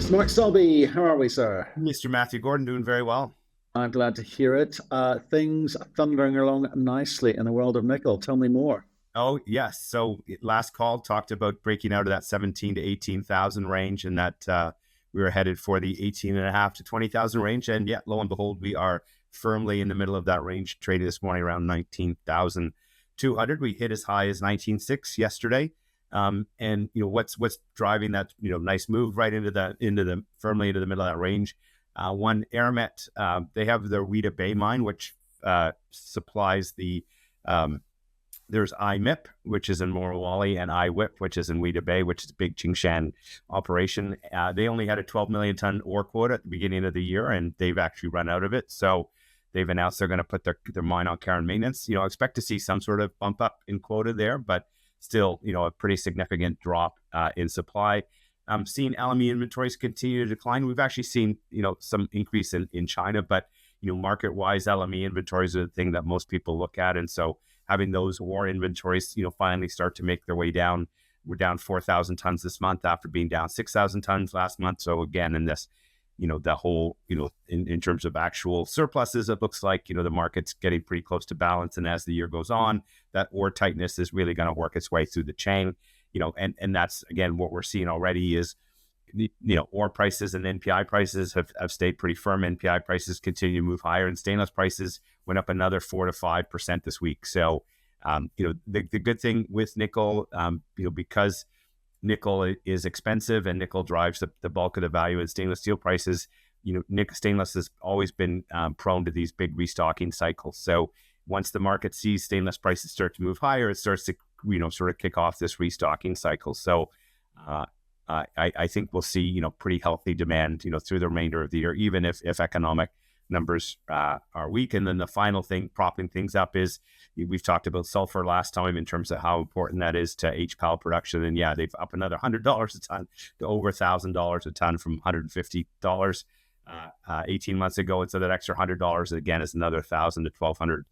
Mark Selby, how are we, sir? Mr. Matthew Gordon doing very well. I'm glad to hear it. Things thundering along nicely in the world of nickel. Tell me more. Oh, yes. So last call talked about breaking out of that 17 to 18,000 range and that we were headed for the 18 and a half to 20,000 range. And yeah, lo and behold, we are firmly in the middle of that range, traded this morning around 19,200. We hit as high as 19.6 yesterday. And what's driving that nice move right into the firmly into the middle of that range. One Eramet, they have their Weda Bay mine, which supplies the there's IMIP, which is in Morowali, and IWIP, which is in Weda Bay, which is a big Qingshan operation. They only had a 12 million ton ore quota at the beginning of the year, and they've actually run out of it. So they've announced they're going to put their mine on care and maintenance. Expect to see some sort of bump up in quota there, but still, a pretty significant drop in supply. Seeing LME inventories continue to decline. We've actually seen, some increase in China, but, market-wise, LME inventories are the thing that most people look at. And so having those ore inventories, finally start to make their way down. We're down 4,000 tons this month after being down 6,000 tons last month. So again, in this, the whole, in terms of actual surpluses, it looks like, the market's getting pretty close to balance. And as the year goes on, that ore tightness is really going to work its way through the chain, and that's, again, what we're seeing already is, ore prices and NPI prices have stayed pretty firm. NPI prices continue to move higher, and stainless prices went up another 4 to 5% this week. So, the good thing with nickel, because nickel is expensive and nickel drives the bulk of the value in stainless steel prices, stainless has always been prone to these big restocking cycles. So once the market sees stainless prices start to move higher, it starts to, sort of kick off this restocking cycle. So I think we'll see, pretty healthy demand, through the remainder of the year, even if economic numbers are weak. And then the final thing propping things up is, we've talked about sulfur last time in terms of how important that is to HPAL production. And yeah, they've up another $100 a ton to over $1,000 a ton from $150 18 months ago. And so that extra $100 again is another $1,000 to $1,200.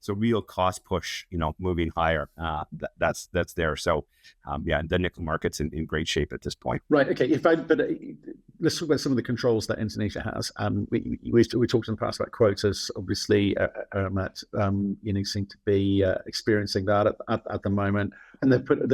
So real cost push, moving higher. That's there. So yeah, the nickel market's in great shape at this point. Right. Okay. Let's talk about some of the controls that Indonesia has. We talked in the past about quotas. Obviously, Eramet, seem to be experiencing that at the moment, and they put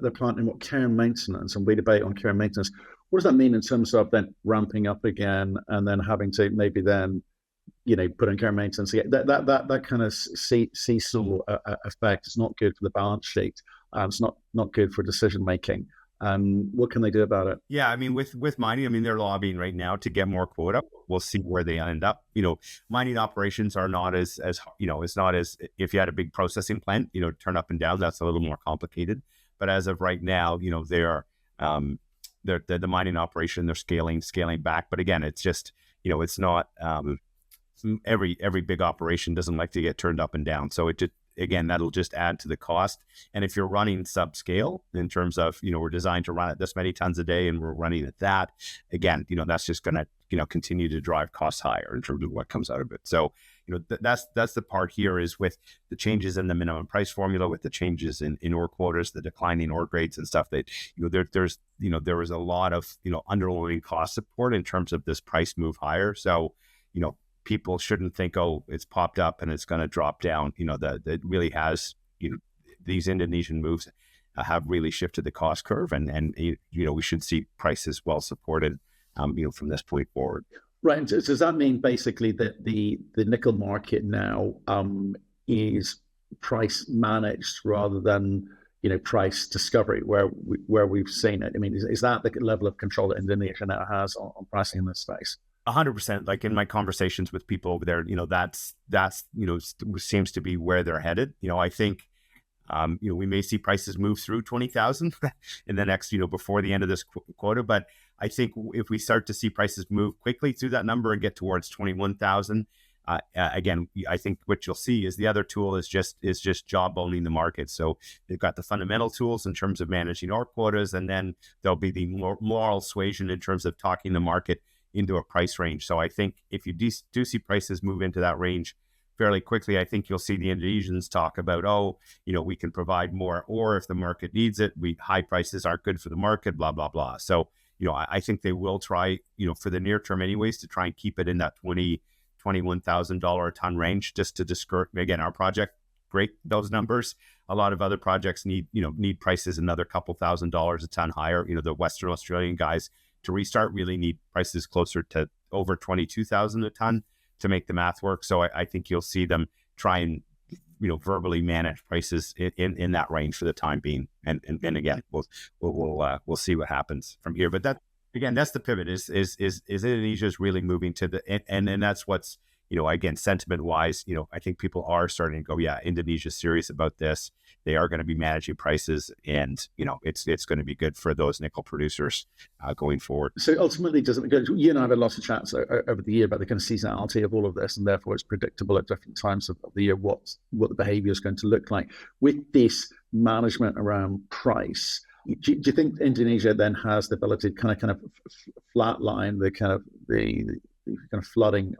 the plant in care and maintenance, and we debate on care and maintenance. What does that mean in terms of then ramping up again and then having to maybe then, put in care and maintenance again? That kind of seesaw effect is not good for the balance sheet. It's not good for decision making. What can they do about it? Yeah, I mean, with mining, they're lobbying right now to get more quota. We'll see where they end up. Mining operations are not as it's not as if you had a big processing plant, turn up and down. That's a little more complicated. But as of right now, they are. The mining operation, they're scaling back. But again, it's just, it's not every big operation doesn't like to get turned up and down. So it just, again, that'll just add to the cost. And if you're running subscale in terms of, we're designed to run at this many tons a day and we're running at that, again, that's just going to, continue to drive costs higher in terms of what comes out of it. So, that's the part here is with the changes in the minimum price formula, with the changes in ore quotas, the declining ore grades and stuff that, there was a lot of, underlying cost support in terms of this price move higher. So, people shouldn't think, oh, it's popped up and it's going to drop down. That it really has, these Indonesian moves have really shifted the cost curve, and we should see prices well supported, from this point forward. Right. And so does that mean basically that the nickel market now is price managed rather than price discovery where we've seen it? I mean, is that the level of control that Indonesia now has on pricing in this space? 100%. Like in my conversations with people over there, that's seems to be where they're headed. I think we may see prices move through 20,000 in the next, before the end of this quota. But I think if we start to see prices move quickly through that number and get towards 21,000, again, I think what you'll see is the other tool is just job owning the market. So they've got the fundamental tools in terms of managing ore quotas, and then there'll be the moral suasion in terms of talking the market into a price range. So I think if you do see prices move into that range fairly quickly, I think you'll see the Indonesians talk about, we can provide more, or if the market needs it, high prices aren't good for the market, blah, blah, blah. So, I think they will try, for the near term anyways, to try and keep it in that $21,000 a ton range, just to discourage, again, our project, great, those numbers. A lot of other projects need prices another couple $1,000s a ton higher. The Western Australian guys to restart really need prices closer to over 22,000 a ton to make the math work. So I think you'll see them try and verbally manage prices in that range for the time being. And again, we'll see what happens from here. But that's the pivot. Is Indonesia's really moving to the and that's what's again, sentiment wise, I think people are starting to go, yeah, Indonesia's serious about this. They are going to be managing prices, and it's going to be good for those nickel producers going forward. So ultimately, you and I have had lots of chats over the year about the kind of seasonality of all of this, and therefore it's predictable at different times of the year what the behavior is going to look like. With this management around price, do you think Indonesia then has the ability to kind of flatline the kind of flooding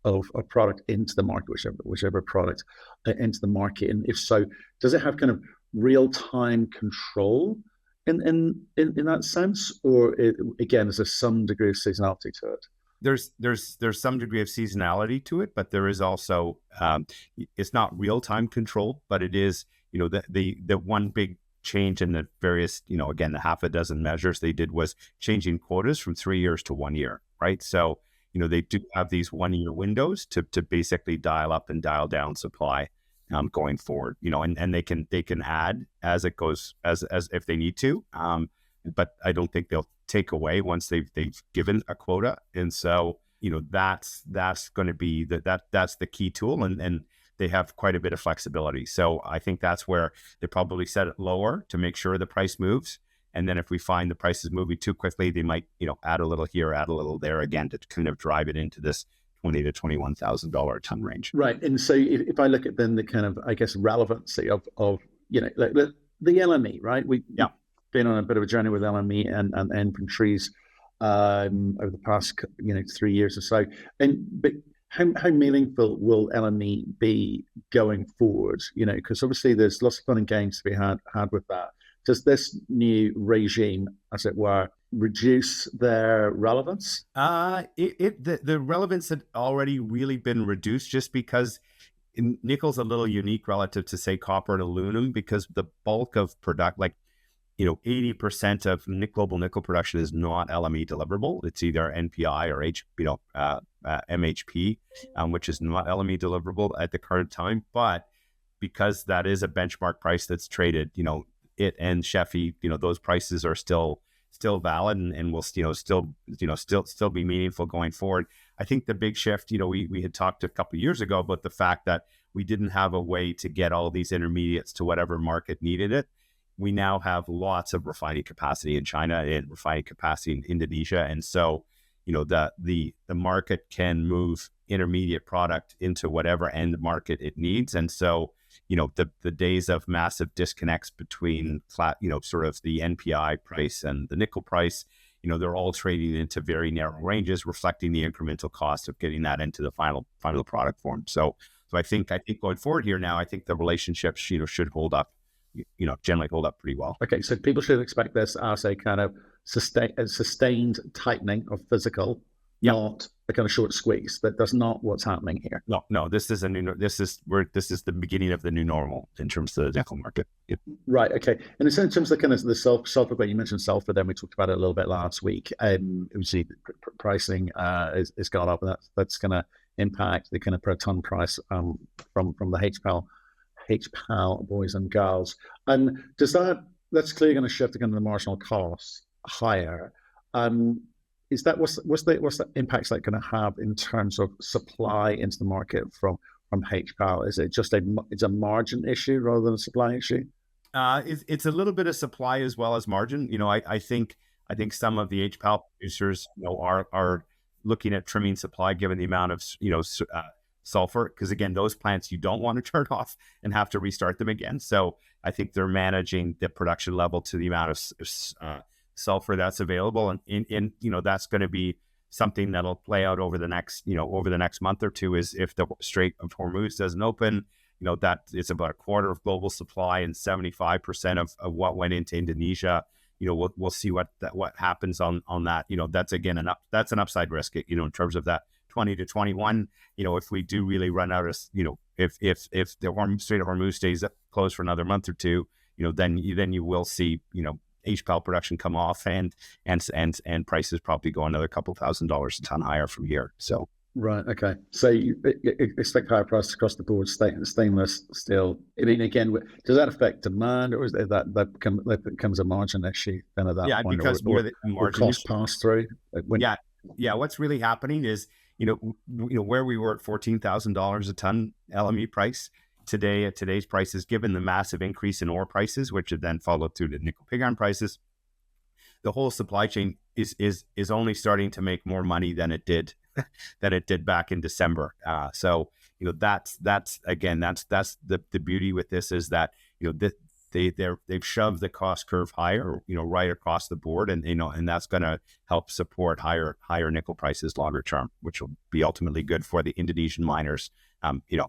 of a product into the market, whichever product into the market? And if so, does it have kind of real-time control in that sense, or again, is there some degree of seasonality to it? There's some degree of seasonality to it, but there is also it's not real-time control, but it is the one big change in the various again, the half a dozen measures they did was changing quotas from 3 years to 1 year, right? So they do have these 1 year windows to basically dial up and dial down supply going forward, and they can add as it goes, as if they need to. But I don't think they'll take away once they've given a quota. And so, that's going to be that's the key tool, and they have quite a bit of flexibility. So I think that's where they probably set it lower to make sure the price moves. And then if we find the price is moving too quickly, they might, add a little here, add a little there again to kind of drive it into this $20,000 to $21,000 a ton range. Right. And so if I look at then the kind of, I guess, relevancy of like the LME, right? We've been on a bit of a journey with LME and inventories over the past 3 years or so. But how meaningful will LME be going forward? Because obviously there's lots of fun and games to be had with that. Does this new regime, as it were, reduce their relevance? The relevance had already really been reduced, just because nickel's a little unique relative to, say, copper and aluminum, because the bulk of product, 80% of global nickel production is not LME deliverable. It's either NPI or MHP, which is not LME deliverable at the current time. But because that is a benchmark price that's traded, it and Sheffy, those prices are still valid and will still be meaningful going forward. I think the big shift, we had talked a couple of years ago about the fact that we didn't have a way to get all these intermediates to whatever market needed it. We now have lots of refining capacity in China and refining capacity in Indonesia, and so the market can move intermediate product into whatever end market it needs. And so the days of massive disconnects between sort of the NPI price and the nickel price, they're all trading into very narrow ranges, reflecting the incremental cost of getting that into the final product form. So I think going forward here now, I think the relationships should hold up, generally hold up pretty well. Okay, so people should expect this as a kind of sustained tightening of physical, not a kind of short squeeze. That's not what's happening here. No. This is the beginning of the new normal in terms of the nickel market. Yep. Right. Okay. And in terms of the kind of the sulfur, when you mentioned sulfur, then we talked about it a little bit last week. Obviously, pricing is gone up, and that's going to impact the kind of per ton price from the HPAL boys and girls. And that's clearly going to shift again the marginal cost higher. Is that what's the impacts that going to have in terms of supply into the market from HPAL? Is it just it's a margin issue rather than a supply issue? It's a little bit of supply as well as margin. I think some of the HPAL producers are looking at trimming supply given the amount of sulfur, because again, those plants you don't want to turn off and have to restart them again. So I think they're managing the production level to the amount of sulfur that's available, and that's going to be something that'll play out over the next month or two. Is if the Strait of Hormuz doesn't open, that it's about a quarter of global supply and 75% of what went into Indonesia, we'll see what happens on that. That's again that's an upside risk, in terms of that 20 to 21. If we do really run out of, if the Strait of Hormuz stays closed for another month or two, then you will see, HPAL production come off and prices probably go another couple $1,000s a ton higher from here. So. Right. Okay. So you expect higher prices across the board, stainless steel. I mean, again, does that affect demand, or is that becomes a margin issue then at that point? Because or cost pass through? What's really happening is, where we were at $14,000 a ton LME price today, at today's prices, given the massive increase in ore prices, which have then followed through to nickel pig iron prices, the whole supply chain is only starting to make more money than it did back in December. So that's the beauty with this, is that they've shoved the cost curve higher, right across the board, and that's going to help support higher nickel prices longer term, which will be ultimately good for the Indonesian miners, who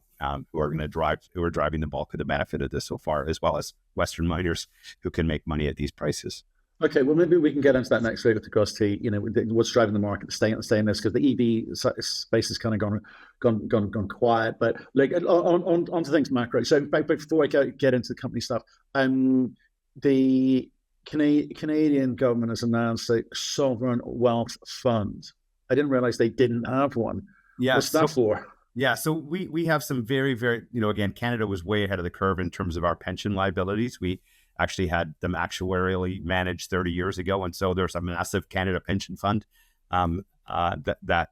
are driving the bulk of the benefit of this so far, as well as Western miners who can make money at these prices. Okay, well, maybe we can get into that next later, because what's driving the market to stay in this, because the EV space has kind of gone quiet. But like on to things macro. So before I get into the company stuff, the Canadian government has announced a sovereign wealth fund. I didn't realize they didn't have one. Yeah, what's that for? Yeah, so we have some very, very, again, Canada was way ahead of the curve in terms of our pension liabilities. We actually had them actuarially managed 30 years ago. And so there's a massive Canada pension fund that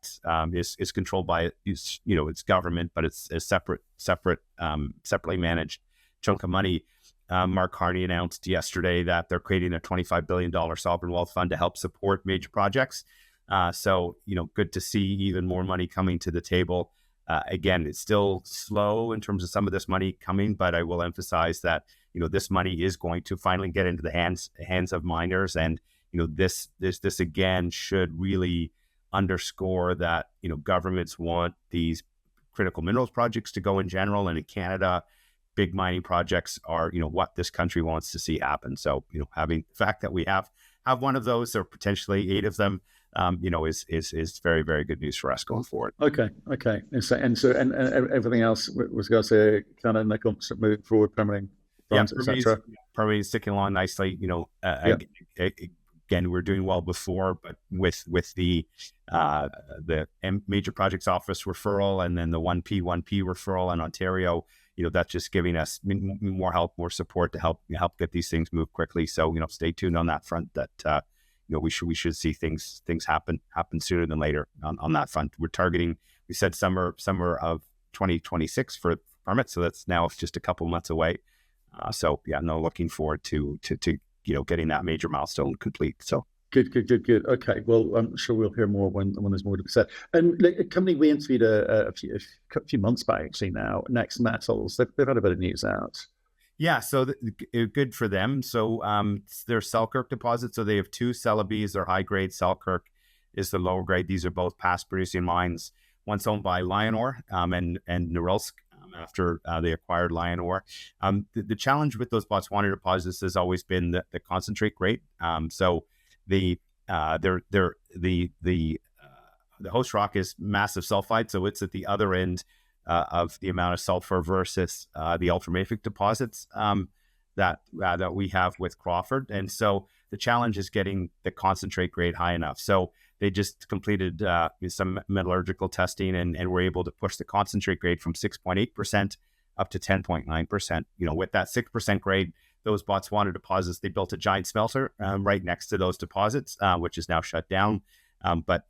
is controlled by its government, but it's a separately managed chunk of money. Mark Carney announced yesterday that they're creating a $25 billion sovereign wealth fund to help support major projects. So good to see even more money coming to the table. Again, it's still slow in terms of some of this money coming, but I will emphasize that this money is going to finally get into the hands of miners, and this again should really underscore that governments want these critical minerals projects to go in general, and in Canada, big mining projects are what this country wants to see happen. So having the fact that we have one of those, or potentially 8 of them, is very, very good news for us going forward. Okay. And everything else was going to kind of nickel moving forward, permitting, etc. Permitting sticking along nicely. Again, we're doing well before, but with the major projects office referral, and then the 1P referral in Ontario, that's just giving us more help, more support to help get these things move quickly. So stay tuned on that front. That we should see things happen sooner than later on that front. We're targeting, we said summer of 2026 for permits, so that's now just a couple months away. Looking forward to getting that major milestone complete. So good. Okay, well, I'm sure we'll hear more when there's more to be said. And a company we interviewed a few months back, actually, now, Next Metals, they've had a bit of news out. Yeah, so good for them. So they're Selkirk deposits. So they have 2 Celebes. They're high grade. Selkirk is the lower grade. These are both past producing mines. One's owned by Leonore and Norilsk after they acquired Leonore. The challenge with those Botswana deposits has always been the concentrate grade. So the host rock is massive sulfide, so it's at the other end of the amount of sulfur versus the ultramafic deposits that we have with Crawford. And so the challenge is getting the concentrate grade high enough. So they just completed some metallurgical testing and were able to push the concentrate grade from 6.8% up to 10.9%. With that 6% grade, those Botswana deposits, they built a giant smelter right next to those deposits, which is now shut down. But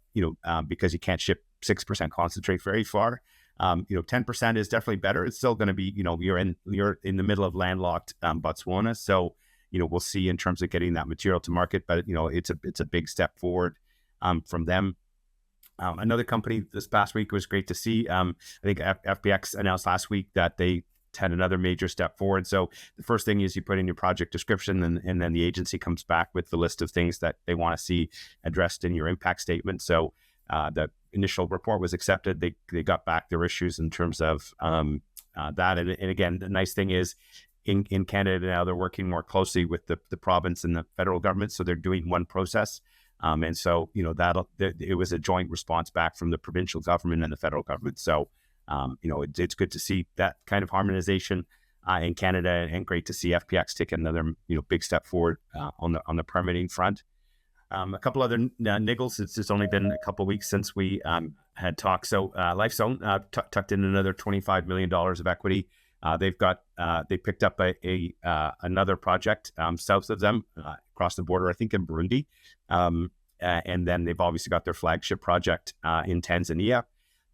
because you can't ship 6% concentrate very far, 10% is definitely better. It's still going to be, you're in the middle of landlocked Botswana. So, we'll see in terms of getting that material to market, but it's a big step forward from them. Another company this past week was great to see. I think FBX announced last week that they had another major step forward. So the first thing is you put in your project description, and then the agency comes back with the list of things that they want to see addressed in your impact statement. So the initial report was accepted. They got back their issues in terms of that. And again, the nice thing is in Canada now, they're working more closely with the province and the federal government. So they're doing one process. And so, it was a joint response back from the provincial government and the federal government. So, it's good to see that kind of harmonization in Canada, and great to see FPX take another, big step forward on the permitting front. A couple other niggles. It's only been a couple of weeks since we had talked. So Lifezone tucked in another $25 million of equity. They picked up another project south of them across the border, I think in Burundi. And then they've obviously got their flagship project in Tanzania.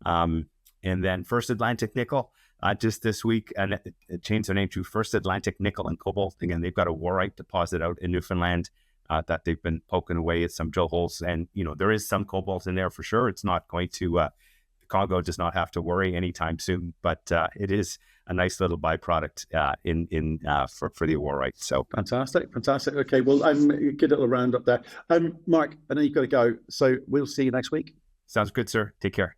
And then First Atlantic Nickel, just this week, and it changed their name to First Atlantic Nickel and Cobalt. Again, they've got a warite deposit out in Newfoundland that they've been poking away at some drill holes. And, there is some cobalt in there for sure. It's not going to, Congo does not have to worry anytime soon, but it is a nice little byproduct for the warite. So fantastic. Okay, well, good little round up there. Mark, I know you've got to go, so we'll see you next week. Sounds good, sir. Take care.